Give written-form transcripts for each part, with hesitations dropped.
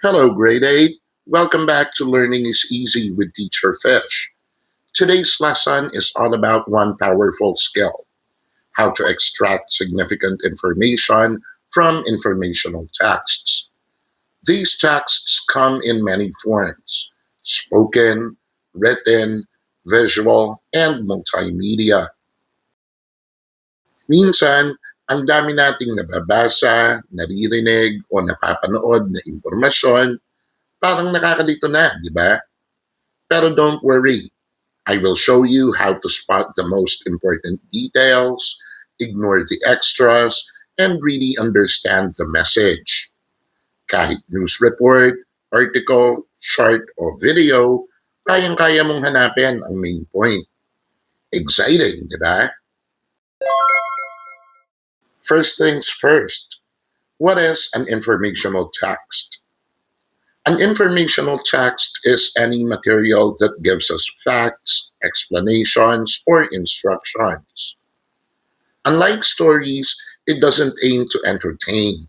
Hello, grade 8. Welcome back to Learning is Easy with Teacher Fish. Today's lesson is all about one powerful skill: how to extract significant information from informational texts. These texts come in many forms: spoken, written, visual, and multimedia. Minsan, ang dami nating nababasa, naririnig, o napapanood na impormasyon, parang nakakalito na, di ba? Pero don't worry, I will show you how to spot the most important details, ignore the extras, and really understand the message. Kahit news report, article, chart, o video, kayang-kaya mong hanapin ang main point. Exciting, di ba? First things first, what is an informational text? An informational text is any material that gives us facts, explanations, or instructions. Unlike stories, it doesn't aim to entertain,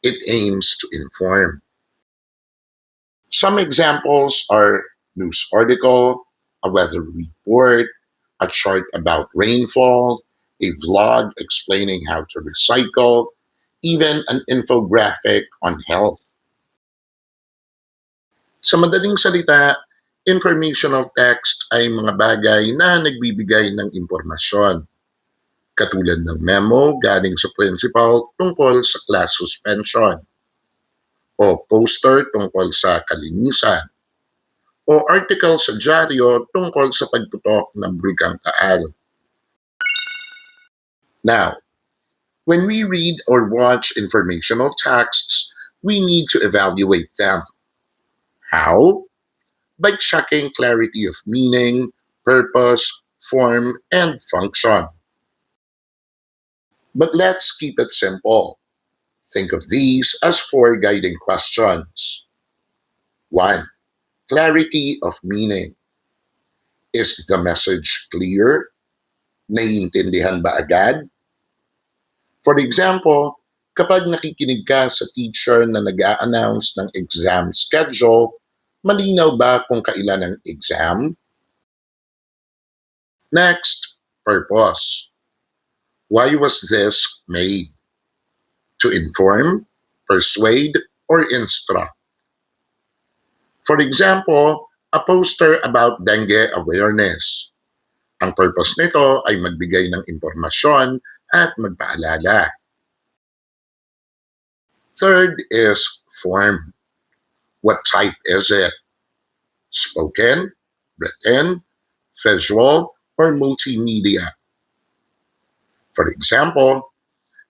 it aims to inform. Some examples are news article, a weather report, a chart about rainfall, a vlog explaining how to recycle, even an infographic on health. Sa madaling salita, informational text ay mga bagay na nagbibigay ng impormasyon, katulad ng memo galing sa principal tungkol sa class suspension, o poster tungkol sa kalinisan, o article sa dyaryo tungkol sa pagtutok ng Brigang Taal. Now, when we read or watch informational texts, we need to evaluate them. How? By checking clarity of meaning, purpose, form, and function. But let's keep it simple. Think of these as four guiding questions. 1. Clarity of meaning. Is the message clear? Naiintindihan ba agad? For example, kapag nakikinig ka sa teacher na nag-a-announce ng exam schedule, malinaw ba kung kailan ang exam? Next, purpose. Why was this made? To inform, persuade, or instruct. For example, a poster about dengue awareness. Ang purpose nito ay magbigay ng impormasyon at magpaalala. Third is form. What type is it? Spoken, written, visual, or multimedia? For example,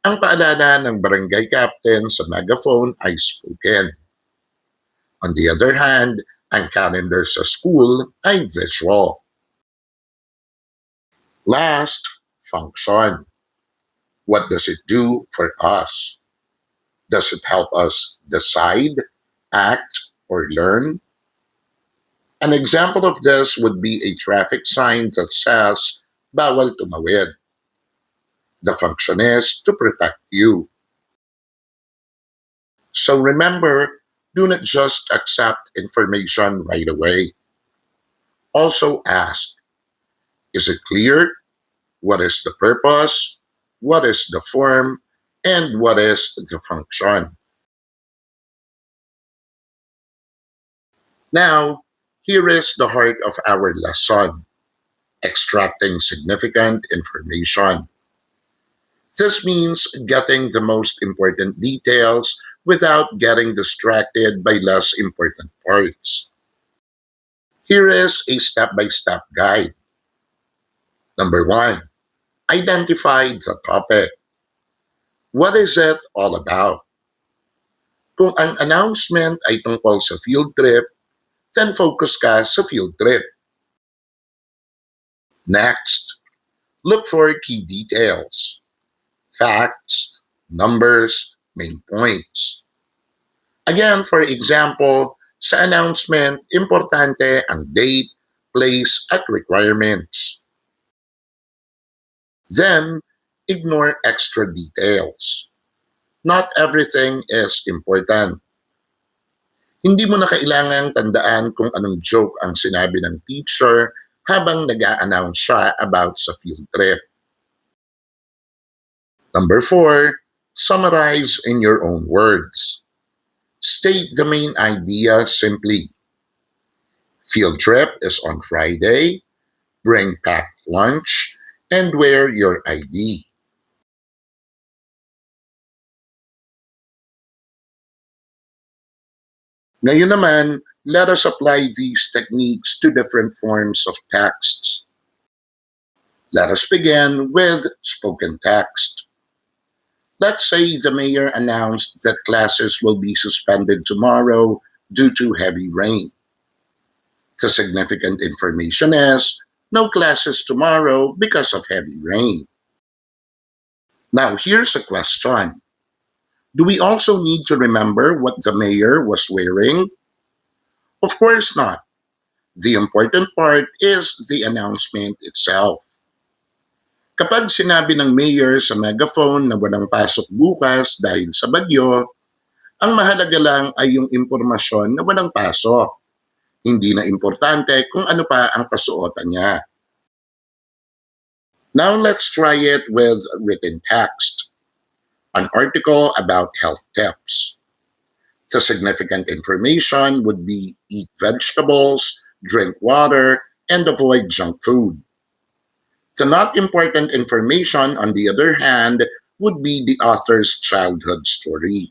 ang paalala ng barangay captain sa megaphone ay spoken. On the other hand, ang calendar sa school ay visual. Last, function. What does it do for us? Does it help us decide, act, or learn? An example of this would be a traffic sign that says, bawal tumawid. The function is to protect you. So remember, do not just accept information right away. Also ask, is it clear? What is the purpose? What is the form? And what is the function? Now, here is the heart of our lesson: extracting significant information. This means getting the most important details without getting distracted by less important parts. Here is a step-by-step guide. Number 1, identify the topic. What is it all about? Kung ang announcement ay tungkol sa field trip, then focus ka sa field trip. Next, look for key details: facts, numbers, main points. Again, for example, sa announcement, importante ang date, place, at requirements. Then, ignore extra details. Not everything is important. Hindi mo na kailangang tandaan kung anong joke ang sinabi ng teacher habang nag-a-announce siya about sa field trip. Number 4, summarize in your own words. State the main idea simply. Field trip is on Friday. Bring packed lunch and wear your ID. Ngayon naman, let us apply these techniques to different forms of texts. Let us begin with spoken text. Let's say the mayor announced that classes will be suspended tomorrow due to heavy rain. The significant information is no classes tomorrow because of heavy rain. Now, here's a question. Do we also need to remember what the mayor was wearing? Of course not. The important part is the announcement itself. Kapag sinabi ng mayor sa megaphone na walang pasok bukas dahil sa bagyo, ang mahalaga lang ay yung impormasyon na walang pasok. Hindi na importante kung ano pa ang kasuotan niya. Now let's try it with written text. An article about health tips. The significant information would be eat vegetables, drink water, and avoid junk food. The not important information, on the other hand, would be the author's childhood story.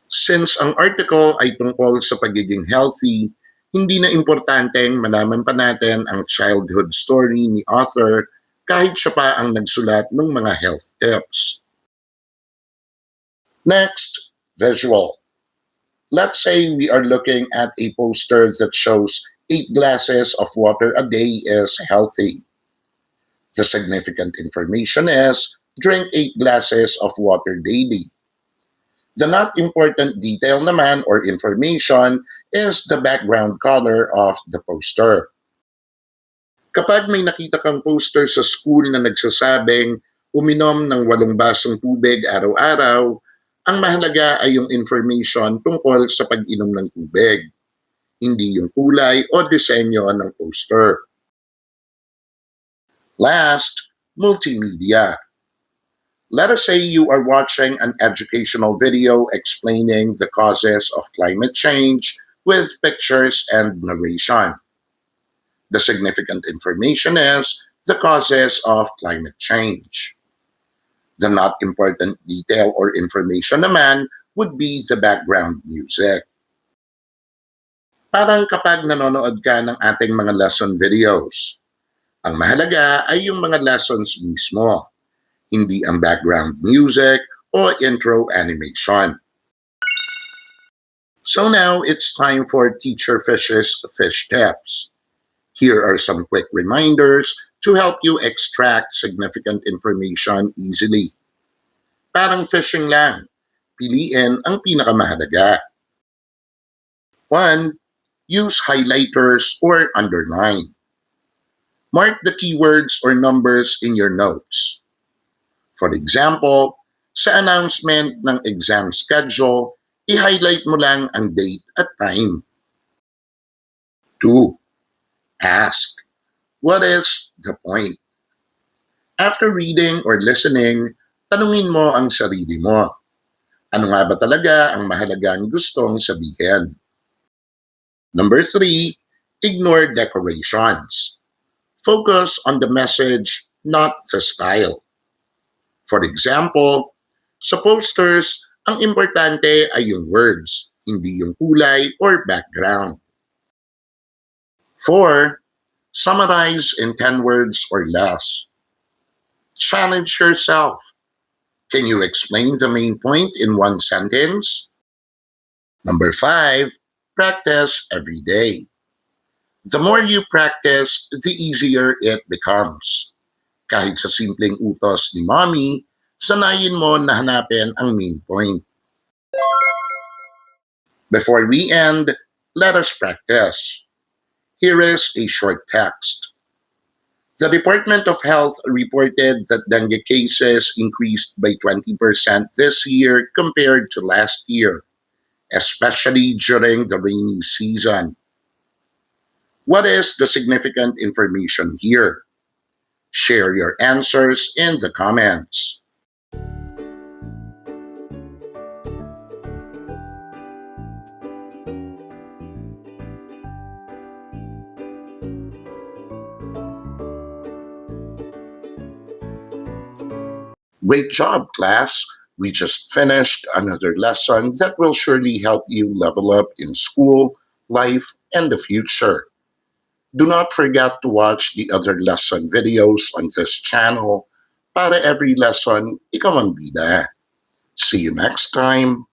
Since ang article ay tungkol sa pagiging healthy, hindi na importanteng malaman pa natin ang childhood story ni author kahit siya pa ang nagsulat ng mga health tips. Next, visual. Let's say we are looking at a poster that shows 8 glasses of water a day is healthy. The significant information is drink 8 glasses of water daily. The not important detail naman or information is the background color of the poster. Kapag may nakita kang poster sa school na nagsasabing uminom ng 8 basong tubig araw-araw, ang mahalaga ay yung information tungkol sa pag-inom ng tubig, hindi yung kulay o disenyo ng poster. Last, multimedia. Let us say you are watching an educational video explaining the causes of climate change with pictures and narration. The significant information is the causes of climate change. The not important detail or information naman would be the background music. Parang kapag nanonood ka ng ating mga lesson videos, ang mahalaga ay yung mga lessons mismo, hindi ang background music o intro animation. So now it's time for Teacher Fish's Fish Tips. Here are some quick reminders to help you extract significant information easily. Parang fishing lang. Piliin ang pinakamahalaga. 1. Use highlighters or underline. Mark the keywords or numbers in your notes. For example, sa announcement ng exam schedule, i-highlight mo lang ang date at time. 2. Ask, what is the point? After reading or listening, tanungin mo ang sarili mo. Ano nga ba talaga ang mahalagang gustong sabihin? Number 3, ignore decorations. Focus on the message, not the style. For example, sa posters, ang importante ay yung words, hindi yung kulay or background. 4. Summarize in 10 words or less. Challenge yourself. Can you explain the main point in one sentence? Number 5. Practice every day. The more you practice, the easier it becomes. Kahit sa simpleng utos ni mommy, sanayin mo na hanapin ang main point. Before we end, let us practice. Here is a short text. The Department of Health reported that dengue cases increased by 20% this year compared to last year. especially during the rainy season. What is the significant information here? Share your answers in the comments. Great job, class! We just finished another lesson that will surely help you level up in school, life, and the future. Do not forget to watch the other lesson videos on this channel. Para every lesson, ikaw ang bida. See you next time.